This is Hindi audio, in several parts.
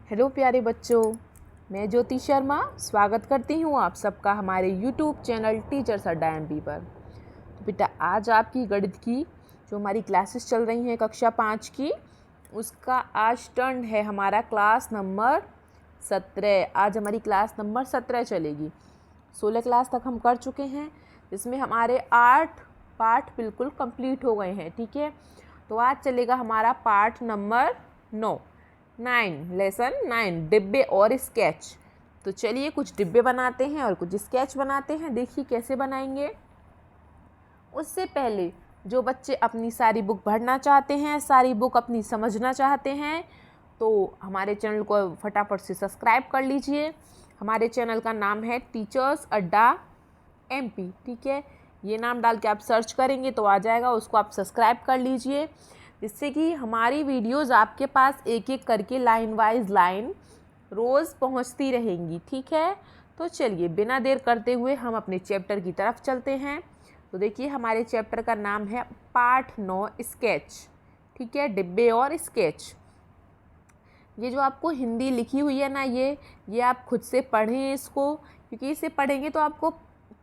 हेलो प्यारे बच्चों, मैं ज्योति शर्मा स्वागत करती हूँ आप सबका हमारे यूट्यूब चैनल टीचर्स अड्डा एमपी पर। तो बेटा आज आपकी गणित की जो हमारी क्लासेस चल रही हैं कक्षा 5 की, उसका आज टर्न है हमारा क्लास नंबर 17। आज हमारी क्लास नंबर 17 चलेगी। 16 क्लास तक हम कर चुके हैं, जिसमें हमारे 8 पार्ट बिल्कुल कंप्लीट हो गए हैं। ठीक है, तो आज चलेगा हमारा पार्ट नंबर 9 लेसन 9 डिब्बे और स्केच। तो चलिए कुछ डिब्बे बनाते हैं और कुछ स्केच बनाते हैं। देखिए कैसे बनाएंगे। उससे पहले जो बच्चे अपनी सारी बुक पढ़ना चाहते हैं, सारी बुक अपनी समझना चाहते हैं, तो हमारे चैनल को फटाफट से सब्सक्राइब कर लीजिए। हमारे चैनल का नाम है टीचर्स अड्डा एमपी। ठीक है, ये नाम डाल के आप सर्च करेंगे तो आ जाएगा, उसको आप सब्सक्राइब कर लीजिए, जिससे कि हमारी वीडियोस आपके पास एक एक करके लाइन वाइज लाइन रोज़ पहुंचती रहेंगी। ठीक है, तो चलिए बिना देर करते हुए हम अपने चैप्टर की तरफ चलते हैं। तो देखिए हमारे चैप्टर का नाम है पार्ट 9 स्केच। ठीक है, डिब्बे और स्केच। ये जो आपको हिंदी लिखी हुई है ना, ये आप खुद से पढ़ें इसको, क्योंकि इसे पढ़ेंगे तो आपको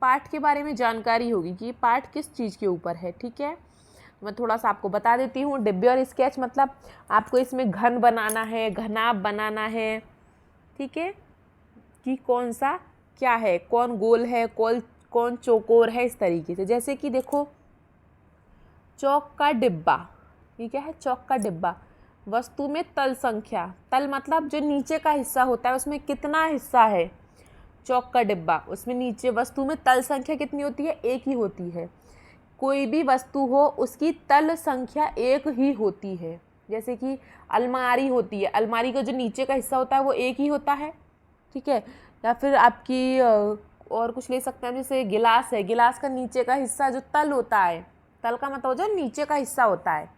पाठ के बारे में जानकारी होगी कि ये पाठ किस चीज़ के ऊपर है। ठीक है, मैं थोड़ा सा आपको बता देती हूँ। डिब्बे और स्केच मतलब आपको इसमें घन बनाना है, घनाभ बनाना है। ठीक है, कि कौन सा क्या है, कौन गोल है, कौन चौकोर है, इस तरीके से। जैसे कि देखो चौक का डिब्बा, ये क्या है, चौक का डिब्बा। वस्तु में तल संख्या, तल मतलब जो नीचे का हिस्सा होता है उसमें कितना हिस्सा है। चौक का डिब्बा, उसमें नीचे वस्तु में तल संख्या कितनी होती है, एक ही होती है। कोई भी वस्तु हो उसकी तल संख्या एक ही होती है। जैसे कि अलमारी होती है, अलमारी का जो नीचे का हिस्सा होता है वो एक ही होता है। ठीक है, या फिर आपकी और कुछ ले सकते हैं, जैसे गिलास है, गिलास का नीचे का हिस्सा जो तल होता है, तल का मतलब जो नीचे का हिस्सा होता है,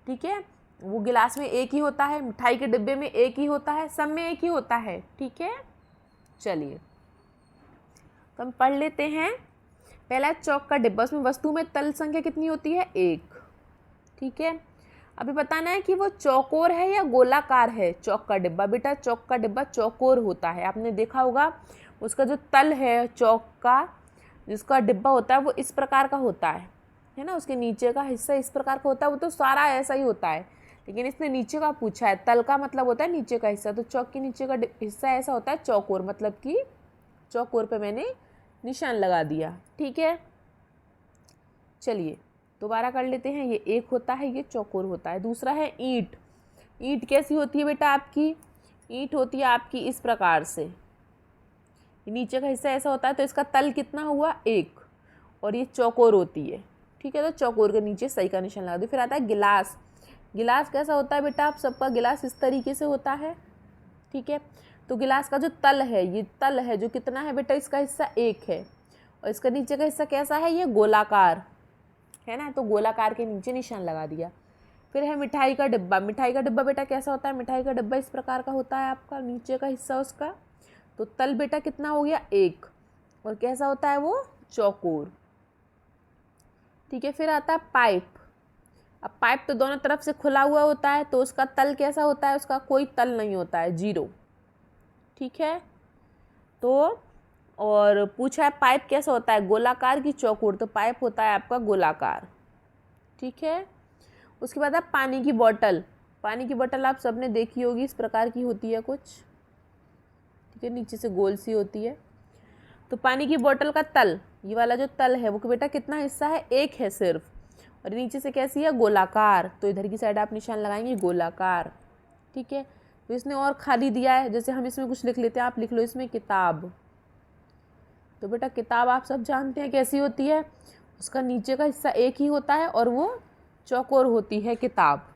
ठीक है, वो गिलास में एक ही होता है। मिठाई के डिब्बे में एक ही होता है, सब में एक ही होता है। ठीक है, चलिए तो हम पढ़ लेते हैं। पहला चौक का डिब्बा, उसमें वस्तु में तल संख्या कितनी होती है, एक। ठीक है, अभी बताना है कि वो चौकोर है या गोलाकार है। चौक का डिब्बा, बेटा चौक का डिब्बा चौकोर होता है। आपने देखा होगा उसका जो तल है चौक का, जिसका डिब्बा होता है वो इस प्रकार का होता है ना, उसके नीचे का हिस्सा इस प्रकार का होता है। वो तो सारा ऐसा ही होता है, लेकिन इसने नीचे का पूछा है। तल का मतलब होता है नीचे का हिस्सा, तो चौक के नीचे का हिस्सा ऐसा होता है चौकोर, मतलब कि चौकोर पे मैंने निशान लगा दिया। ठीक है, चलिए दोबारा कर लेते हैं। ये एक होता है, ये चौकोर होता है। दूसरा है ईंट। ईंट कैसी होती है बेटा आपकी, ईंट होती है आपकी इस प्रकार से। नीचे का हिस्सा ऐसा होता है, तो इसका तल कितना हुआ, एक, और ये चौकोर होती है। ठीक है, तो चौकोर के नीचे सही का निशान लगा दो। फिर आता है गिलास। गिलास कैसा होता है बेटा, आप सबका गिलास इस तरीके से होता है। ठीक है, तो गिलास का जो तल है, ये तल है जो कितना है बेटा, इसका हिस्सा एक है, और इसका नीचे का हिस्सा कैसा है, ये गोलाकार है ना, तो गोलाकार के नीचे निशान लगा दिया। फिर है मिठाई का डिब्बा। मिठाई का डिब्बा बेटा कैसा होता है, मिठाई का डिब्बा इस प्रकार का होता है आपका, नीचे का हिस्सा उसका, तो तल बेटा कितना हो गया, एक, और कैसा होता है वो, चौकोर। ठीक है, फिर आता है पाइप। अब पाइप तो दोनों तरफ से खुला हुआ होता है, तो उसका तल कैसा होता है, उसका कोई तल नहीं होता है, जीरो। ठीक है, तो और पूछा है पाइप कैसा होता है, गोलाकार की चौकोर, तो पाइप होता है आपका गोलाकार। ठीक है, उसके बाद आप पानी की बोतल। पानी की बोतल आप सबने देखी होगी, इस प्रकार की होती है कुछ। ठीक है, नीचे से गोल सी होती है। तो पानी की बोतल का तल, ये वाला जो तल है वो बेटा कितना हिस्सा है, एक है सिर्फ, और नीचे से कैसी है, गोलाकार, तो इधर की साइड आप निशान लगाएंगे गोलाकार। ठीक है, तो इसने और खाली दिया है, जैसे हम इसमें कुछ लिख लेते हैं, आप लिख लो इसमें किताब। तो बेटा किताब आप सब जानते हैं कैसी होती है, उसका नीचे का हिस्सा एक ही होता है और वो चौकोर होती है किताब।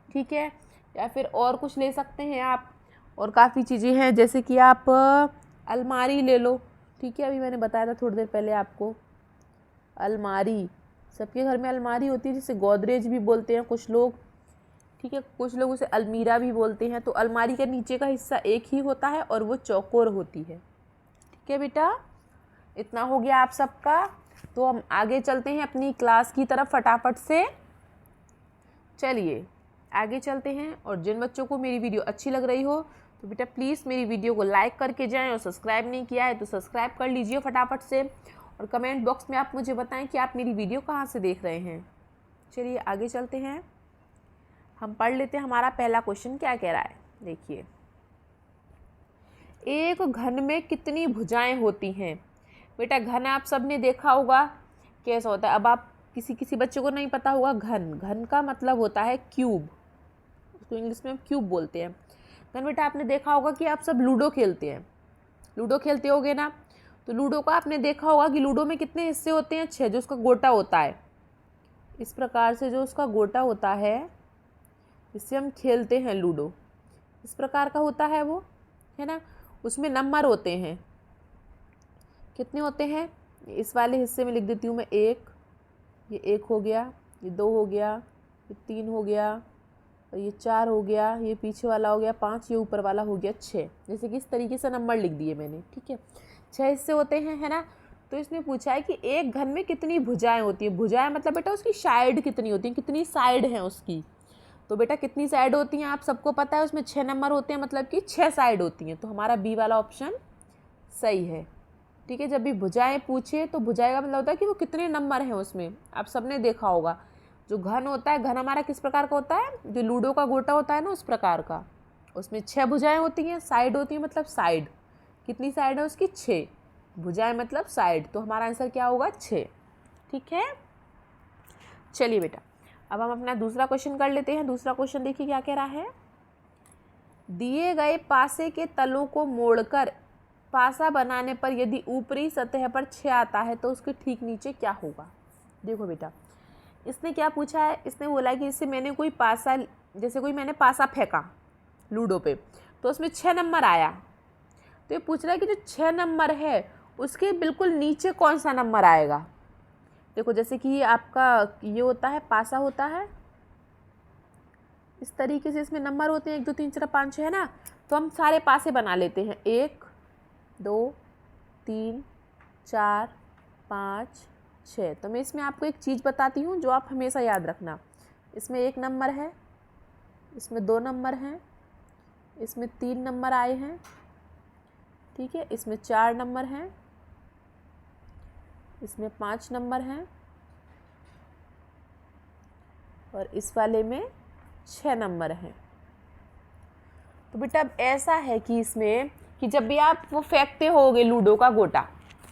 ठीक है, या फिर और कुछ ले सकते हैं आप, और काफ़ी चीज़ें हैं, जैसे कि आप अलमारी ले लो। ठीक है, अभी मैंने बताया था थोड़ी देर पहले आपको, अलमारी, सबके घर में अलमारी होती है, जिसे गोदरेज भी बोलते हैं कुछ लोग। ठीक है, कुछ लोग उसे अलमीरा भी बोलते हैं। तो अलमारी के नीचे का हिस्सा एक ही होता है और वो चौकोर होती है। ठीक है बेटा, इतना हो गया आप सबका। तो हम आगे चलते हैं अपनी क्लास की तरफ फटाफट से। चलिए आगे चलते हैं। और जिन बच्चों को मेरी वीडियो अच्छी लग रही हो तो बेटा प्लीज़ मेरी वीडियो को लाइक करके जाएं, और सब्सक्राइब नहीं किया है तो सब्सक्राइब कर लीजिए फटाफट से। और कमेंट बॉक्स में आप मुझे बताएं कि आप मेरी वीडियो कहाँ से देख रहे हैं। चलिए आगे चलते हैं, हम पढ़ लेते हैं हमारा पहला क्वेश्चन क्या कह रहा है। देखिए, एक घन में कितनी भुजाएं होती हैं। बेटा घन आप सब ने देखा होगा कैसा होता है। अब आप किसी बच्चे को नहीं पता होगा, घन का मतलब होता है क्यूब, उसको इंग्लिश में क्यूब बोलते हैं। घन बेटा आपने देखा होगा कि आप सब लूडो खेलते हैं, लूडो खेलते होगे ना। तो लूडो का आपने देखा होगा कि लूडो में कितने हिस्से होते हैं, 6, जो उसका गोटा होता है। इस प्रकार से जो उसका गोटा होता है जिससे हम खेलते हैं लूडो, इस प्रकार का होता है वो, है ना। उसमें नंबर होते हैं, कितने होते हैं, इस वाले हिस्से में लिख देती हूँ मैं 1, ये 1 हो गया, ये 2 हो गया, ये 3 हो गया, और ये 4 हो गया, ये पीछे वाला हो गया 5, ये ऊपर वाला हो गया 6। जैसे कि इस तरीके से नंबर लिख दिए मैंने, ठीक है। 6 हिस्से होते हैं, है ना। तो इसने पूछा है कि एक घन में कितनी भुजाएं होती हैं। भुजाएं मतलब बेटा उसकी साइड कितनी होती हैं, कितनी साइड हैं उसकी। तो बेटा कितनी साइड होती हैं आप सबको पता है, उसमें 6 नंबर होते हैं, मतलब कि 6 साइड होती हैं। तो हमारा बी वाला ऑप्शन सही है, ठीक है। जब भी भुजाएं पूछे तो भुजाएं का मतलब होता है कि वो कितने नंबर हैं उसमें। आप सबने देखा होगा जो घन होता है, घन हमारा किस प्रकार का होता है, जो लूडो का गोटा होता है ना उस प्रकार का। उसमें 6 भुजाएं होती हैं, साइड होती हैं, मतलब साइड कितनी साइड है उसकी, 6 भुजाएं मतलब साइड। तो हमारा आंसर क्या होगा, 6, ठीक है। चलिए बेटा अब हम अपना दूसरा क्वेश्चन कर लेते हैं। दूसरा क्वेश्चन देखिए क्या कह रहा है। दिए गए पासे के तलों को मोड़कर पासा बनाने पर यदि ऊपरी सतह पर 6 आता है तो उसके ठीक नीचे क्या होगा। देखो बेटा इसने क्या पूछा है, इसने बोला कि इससे मैंने कोई पासा, जैसे कोई मैंने पासा फेंका लूडो पे तो उसमें 6 नंबर आया। तो ये पूछ रहा है कि जो 6 नंबर है उसके बिल्कुल नीचे कौन सा नंबर आएगा। देखो जैसे कि आपका ये होता है, पासा होता है, इस तरीके से इसमें नंबर होते हैं 1 2 3 4 5 6, है ना। तो हम सारे पासे बना लेते हैं, 1 2 3 4 5 6। तो मैं इसमें आपको एक चीज़ बताती हूँ जो आप हमेशा याद रखना। इसमें 1 नंबर है, इसमें 2 नंबर हैं, इसमें 3 नंबर आए हैं, ठीक है, इसमें 4 नंबर हैं, इसमें 5 नंबर हैं, और इस वाले में 6 नंबर हैं। तो बेटा अब ऐसा है कि इसमें कि जब भी आप वो फेंकते होगे लूडो का गोटा,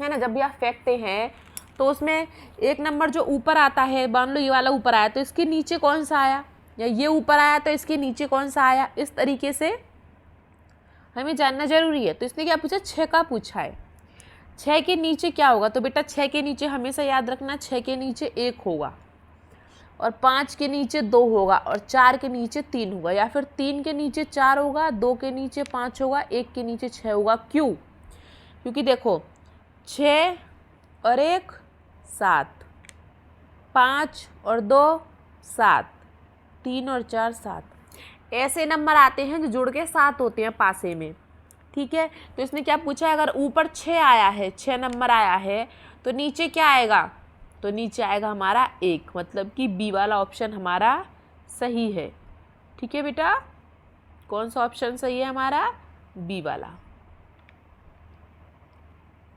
है ना, जब भी आप फेंकते हैं तो उसमें 1 नंबर जो ऊपर आता है, मान लो ये वाला ऊपर आया तो इसके नीचे कौन सा आया, या ये ऊपर आया तो इसके नीचे कौन सा आया, इस तरीके से हमें जानना जरूरी है। तो इसने क्या पूछा, 6 का पूछा है। 6 के नीचे क्या होगा, तो बेटा 6 के नीचे हमेशा याद रखना 6 के नीचे 1 होगा, और 5 के नीचे 2 होगा, और 4 के नीचे 3 होगा, या फिर 3 के नीचे 4 होगा, 2 के नीचे 5 होगा, 1 के नीचे 6 होगा। क्यों, क्योंकि देखो 6 और 1 7, 5 और 2 7, 3 और 4 7, ऐसे नंबर आते हैं जो जुड़ के 7 होते हैं पासे में, ठीक है। तो इसने क्या पूछा है, अगर ऊपर 6 आया है, 6 नंबर आया है तो नीचे क्या आएगा, तो नीचे आएगा हमारा 1, मतलब कि बी वाला ऑप्शन हमारा सही है, ठीक है बेटा। कौन सा ऑप्शन सही है हमारा, बी वाला,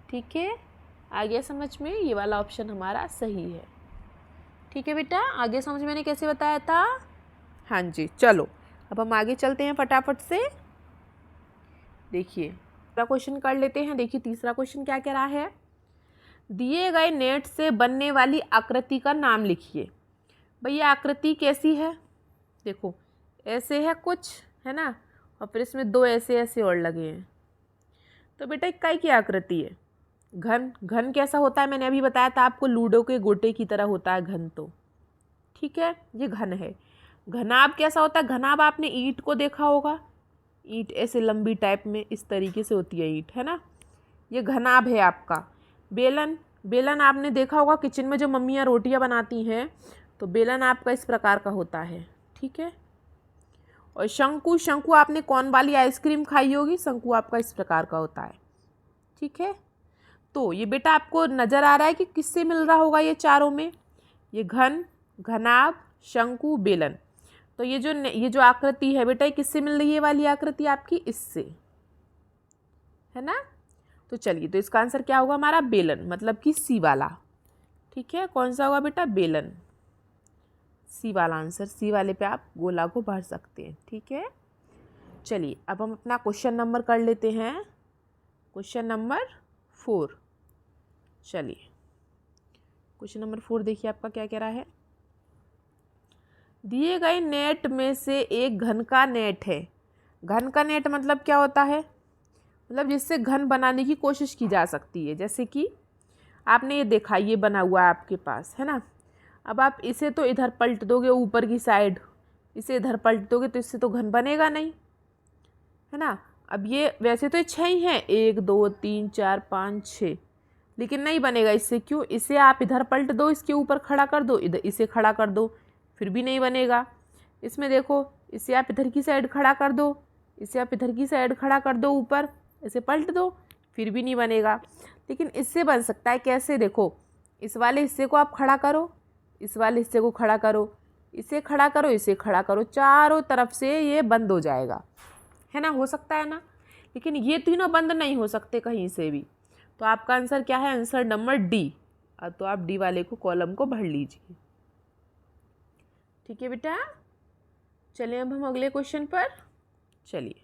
ठीक है। आगे समझ में, ये वाला ऑप्शन हमारा सही है, ठीक है बेटा। आगे समझ मैंने कैसे बताया था, हाँ जी। चलो अब हम आगे चलते हैं फटाफट से। देखिए तीसरा क्वेश्चन कर लेते हैं। देखिए तीसरा क्वेश्चन क्या कह रहा है, दिए गए नेट से बनने वाली आकृति का नाम लिखिए। भैया आकृति कैसी है, देखो ऐसे है कुछ, है ना, और फिर इसमें 2 ऐसे ऐसे और लगे हैं। तो बेटा इकाई की आकृति है। घन, घन कैसा होता है मैंने अभी बताया था आपको, लूडो के गोटे की तरह होता है घन, तो ठीक है ये घन है। घनाभ कैसा होता है, घनाभ आपने ईंट को देखा होगा, ईंट ऐसे लंबी टाइप में इस तरीके से होती है ईंट, है ना, ये घनाभ है आपका। बेलन, बेलन आपने देखा होगा किचन में जो मम्मियाँ रोटियाँ बनाती हैं, तो बेलन आपका इस प्रकार का होता है, ठीक है। और शंकु, शंकु आपने कौन वाली आइसक्रीम खाई होगी, शंकु आपका इस प्रकार का होता है, ठीक है। तो ये बेटा आपको नज़र आ रहा है कि किससे मिल रहा होगा ये चारों में, ये घन, घनाभ, शंकु, बेलन। तो ये जो आकृति है बेटा, किससे मिल रही है वाली आकृति आपकी? इससे, है ना। तो चलिए, तो इसका आंसर क्या होगा हमारा? बेलन, मतलब कि सी वाला। ठीक है, कौन सा होगा बेटा? बेलन, सी वाला आंसर। सी वाले पे आप गोला को भर सकते हैं। ठीक है, चलिए अब हम अपना क्वेश्चन नंबर कर लेते हैं, क्वेश्चन नंबर 4। चलिए क्वेश्चन नंबर 4 देखिए आपका क्या कह रहा है। दिए गए नेट में से एक घन का नेट है। घन का नेट मतलब क्या होता है? मतलब जिससे घन बनाने की कोशिश की जा सकती है। जैसे कि आपने ये देखा, ये बना हुआ है आपके पास, है ना। अब आप इसे तो इधर पलट दोगे ऊपर की साइड, इसे इधर पलट दोगे तो इससे तो घन बनेगा नहीं, है ना। अब ये वैसे तो 6 ही हैं, 1 2 3 4 5 6, लेकिन नहीं बनेगा इससे। क्यों? इसे आप इधर पलट दो, इसके ऊपर खड़ा कर दो, इधर इसे खड़ा कर दो, फिर भी नहीं बनेगा। इसमें देखो, इसे आप इधर की साइड खड़ा कर दो, इसे आप इधर की साइड खड़ा कर दो ऊपर, इसे पलट दो, फिर भी नहीं बनेगा। लेकिन इससे बन सकता है। कैसे? देखो, इस वाले हिस्से को आप खड़ा करो, इस वाले हिस्से को खड़ा करो, इसे खड़ा करो, इसे खड़ा करो, चारों तरफ से ये बंद हो जाएगा, है ना। हो सकता है ना। लेकिन ये तीनों बंद नहीं हो सकते कहीं से भी। तो आपका आंसर क्या है? Answer number D. तो आप डी वाले को कॉलम को भर लीजिए। ठीक है बेटा, चलिए अब हम अगले क्वेश्चन पर चलिए।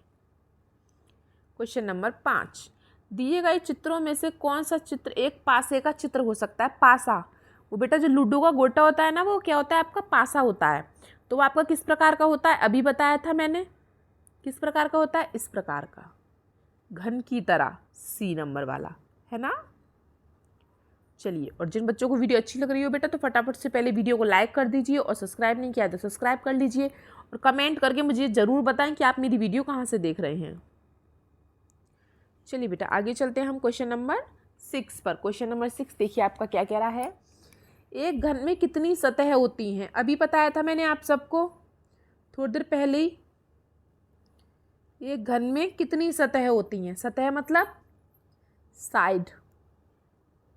क्वेश्चन नंबर 5, दिए गए चित्रों में से कौन सा चित्र एक पासे का चित्र हो सकता है? पासा, वो बेटा जो लूडो का गोटा होता है ना, वो क्या होता है आपका? पासा होता है। तो वो आपका किस प्रकार का होता है? अभी बताया था मैंने, किस प्रकार का होता है? इस प्रकार का, घन की तरह, सी नंबर वाला, है ना। चलिए, और जिन बच्चों को वीडियो अच्छी लग रही हो बेटा, तो फटाफट से पहले वीडियो को लाइक कर दीजिए, और सब्सक्राइब नहीं किया तो सब्सक्राइब कर लीजिए, और कमेंट करके मुझे ज़रूर बताएं कि आप मेरी वीडियो कहाँ से देख रहे हैं। चलिए बेटा, आगे चलते हैं हम क्वेश्चन नंबर 6 पर। क्वेश्चन नंबर 6 देखिए आपका क्या कह रहा है। एक घन में कितनी सतह होती हैं? अभी बताया था मैंने आप सबको थोड़ी देर पहले ही। एक घन में कितनी सतह होती हैं? सतह मतलब साइड,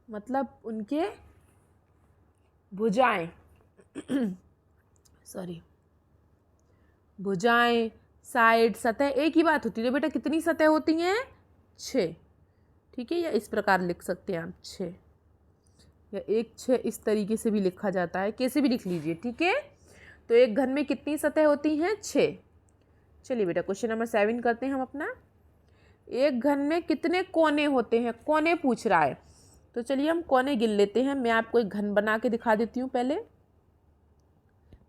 मतलब उनके भुजाएं सॉरी, भुजाएं, साइड, सतह एक ही बात होती है। तो बेटा कितनी सतह होती हैं? 6। ठीक है, या इस प्रकार लिख सकते हैं आप 6, या 1 6 इस तरीके से भी लिखा जाता है, कैसे भी लिख लीजिए। ठीक है, तो एक घन में कितनी सतह होती हैं? 6। चलिए बेटा, क्वेश्चन नंबर 7 करते हैं हम अपना। एक घन में कितने कोने होते हैं? कोने पूछ रहा है, तो चलिए हम कोने गिन लेते हैं। मैं आपको एक घन बना के दिखा देती हूँ पहले।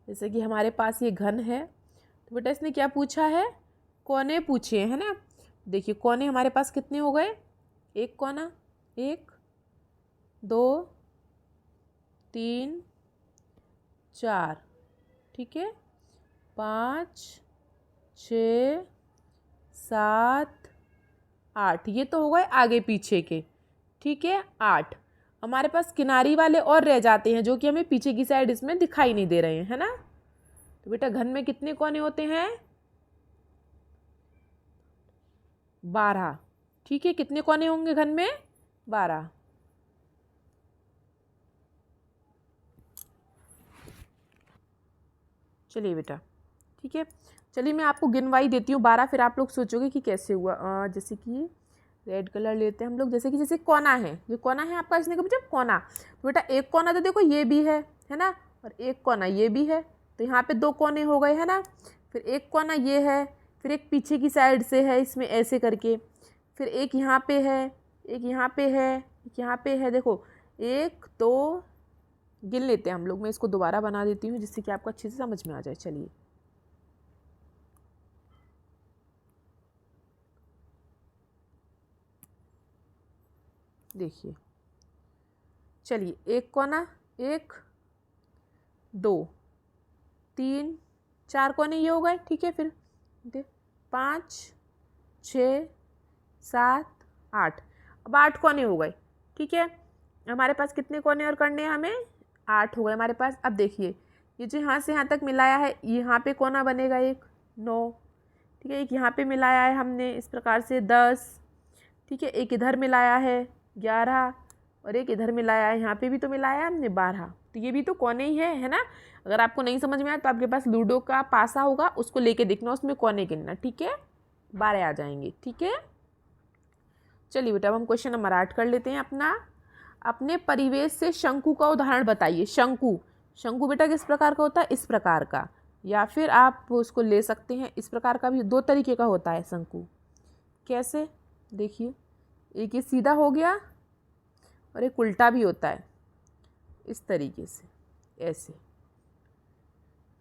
जैसे कि हमारे पास ये घन है, तो बेटा इसने क्या पूछा है? कोने पूछे, है ना। देखिए कोने हमारे पास कितने हो गए? एक कोना, 1 2 3 4, ठीक है, 5 6 7 8, ये तो हो गए आगे पीछे के। ठीक है, 8 हमारे पास किनारी वाले और रह जाते हैं, जो कि हमें पीछे की साइड इसमें दिखाई नहीं दे रहे हैं, है ना। तो बेटा घन में कितने कोने होते हैं? 12। ठीक है, कितने कोने होंगे घन में? 12। चलिए बेटा, ठीक है, चलिए मैं आपको गिनवाई देती हूँ 12, फिर आप लोग सोचोगे कि कैसे हुआ। जैसे कि रेड कलर लेते हैं हम लोग। जैसे कोना है, ये कोना है आपका, इसने का मतलब कोना। तो बेटा एक कोना तो देखो ये भी है ना, और एक कोना ये भी है, तो यहाँ पे 2 कोने हो गए, है ना। फिर एक कोना ये है, फिर एक पीछे की साइड से है इसमें ऐसे करके, फिर एक यहाँ पे है, एक यहाँ पे है, एक यहाँ पे है। देखो 1 2 गिन लेते हैं हम लोग। मैं इसको दोबारा बना देती हूँ जिससे कि आपको अच्छे से समझ में आ जाए। चलिए, देखिए, चलिए एक कोना, 1 2 3 4 कोने ये हो गए। ठीक है, फिर 5 6 7 8, अब 8 कोने हो गए। ठीक है, हमारे पास कितने कोने और करने हैं हमें? 8 हो गए हमारे पास। अब देखिए, ये जो यहाँ से यहाँ तक मिलाया है, यहाँ पे कोना बनेगा एक 9। ठीक है, एक यहाँ पे मिलाया है हमने इस प्रकार से 10। ठीक है, एक इधर मिलाया है 11, और एक इधर मिलाया है, यहाँ पे भी तो मिलाया है हमने 12। तो ये भी तो कोने ही है ना। अगर आपको नहीं समझ में आया तो आपके पास लूडो का पासा होगा, उसको लेके देखना, उसमें कोने गिनना, ठीक है। 12 आ जाएंगे, ठीक है। चलिए बेटा अब हम क्वेश्चन नंबर 8 कर लेते हैं अपना। अपने परिवेश से शंकु का उदाहरण बताइए। शंकु, शंकु बेटा किस प्रकार का होता है? इस प्रकार का, या फिर आप उसको ले सकते हैं इस प्रकार का भी, 2 तरीके का होता है शंकु। कैसे? देखिए, एक ये सीधा हो गया और एक उल्टा भी होता है, इस तरीके से, ऐसे।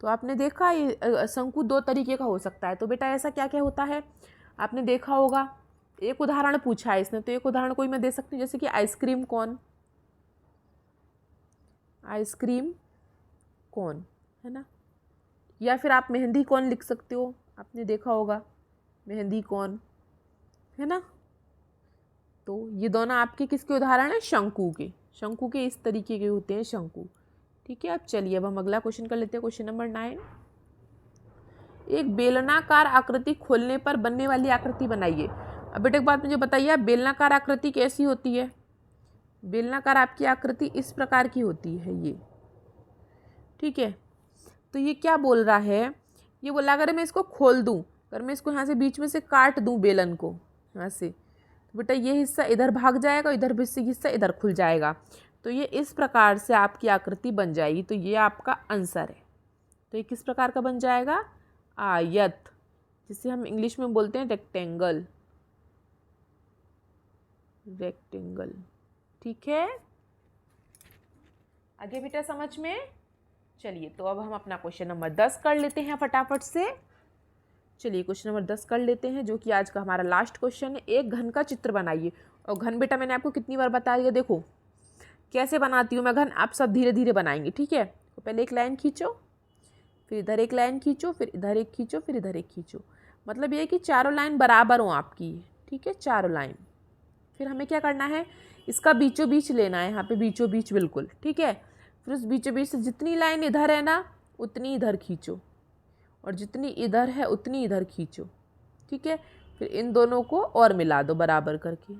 तो आपने देखा ये शंकु 2 तरीके का हो सकता है। तो बेटा ऐसा क्या क्या होता है आपने देखा होगा। एक उदाहरण पूछा है इसने, तो एक उदाहरण कोई मैं दे सकती हूँ, जैसे कि आइसक्रीम कोन, आइसक्रीम कोन, है ना। या फिर आप मेहंदी कोन लिख सकते हो, आपने देखा होगा मेहंदी कोन, है ना। तो ये दोनों आपके किसके उदाहरण हैं? शंकु के। शंकु के इस तरीके के होते हैं शंकु, ठीक है। अब चलिए अब हम अगला क्वेश्चन कर लेते हैं, क्वेश्चन नंबर 9। एक बेलनाकार आकृति खोलने पर बनने वाली आकृति बनाइए। अब बेटे एक बात मुझे बताइए, आप बेलनाकार आकृति कैसी होती है? बेलनाकार आपकी आकृति इस प्रकार की होती है, ये, ठीक है। तो ये क्या बोल रहा है? ये बोला अगर मैं इसको खोल दूं, अगर मैं इसको यहाँ से बीच में से काट दूं बेलन को यहाँ से, तो बेटा ये हिस्सा इधर भाग जाएगा, इधर भी हिस्सा इधर खुल जाएगा, तो ये इस प्रकार से आपकी आकृति बन जाएगी। तो ये आपका आंसर है। तो ये किस प्रकार का बन जाएगा? आयत, जिसे हम इंग्लिश में बोलते हैं रेक्टेंगल, रेक्टेंगल, ठीक है। आगे बेटा समझ में? चलिए तो अब हम अपना क्वेश्चन नंबर 10 कर लेते हैं फटाफट से। चलिए क्वेश्चन नंबर 10 कर लेते हैं, जो कि आज का हमारा लास्ट क्वेश्चन है। एक घन का चित्र बनाइए। और घन बेटा मैंने आपको कितनी बार बता दिया, देखो कैसे बनाती हूँ मैं घन, आप सब धीरे धीरे बनाएंगे, ठीक है। तो पहले एक लाइन खींचो, फिर इधर एक लाइन खींचो, फिर इधर एक खींचो, फिर इधर एक खींचो। मतलब ये कि चारों लाइन बराबर हो आपकी, ठीक है, चारों लाइन। फिर हमें क्या करना है, इसका बीचों बीच लेना है, यहाँ पे बीचों बीच बिल्कुल, ठीक है। फिर उस बीचों बीच से जितनी लाइन इधर है ना उतनी इधर खींचो, और जितनी इधर है उतनी इधर खींचो, ठीक है। फिर इन दोनों को और मिला दो बराबर करके,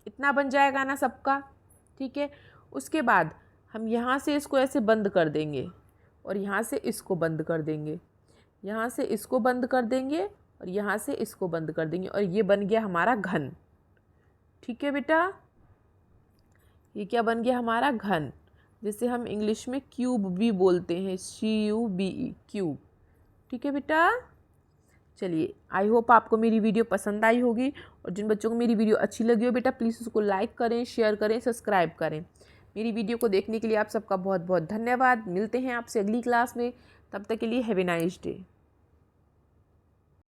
इतना बन जाएगा ना सबका, ठीक है। उसके बाद हम यहाँ से इसको ऐसे बंद कर देंगे, और यहाँ से इसको बंद कर देंगे, यहाँ से इसको बंद कर देंगे, और यहाँ से इसको बंद कर देंगे, और ये बन गया हमारा घन, ठीक है बेटा। ये क्या बन गया हमारा? घन, जिसे हम इंग्लिश में क्यूब भी बोलते हैं, CUBE, क्यूब, ठीक है बेटा। चलिए आई होप आपको मेरी वीडियो पसंद आई होगी, और जिन बच्चों को मेरी वीडियो अच्छी लगी हो बेटा प्लीज़ उसको लाइक करें, शेयर करें, सब्सक्राइब करें। मेरी वीडियो को देखने के लिए आप सबका बहुत बहुत धन्यवाद। मिलते हैं आपसे अगली क्लास में, तब तक के लिए हैव ए नाइस डे।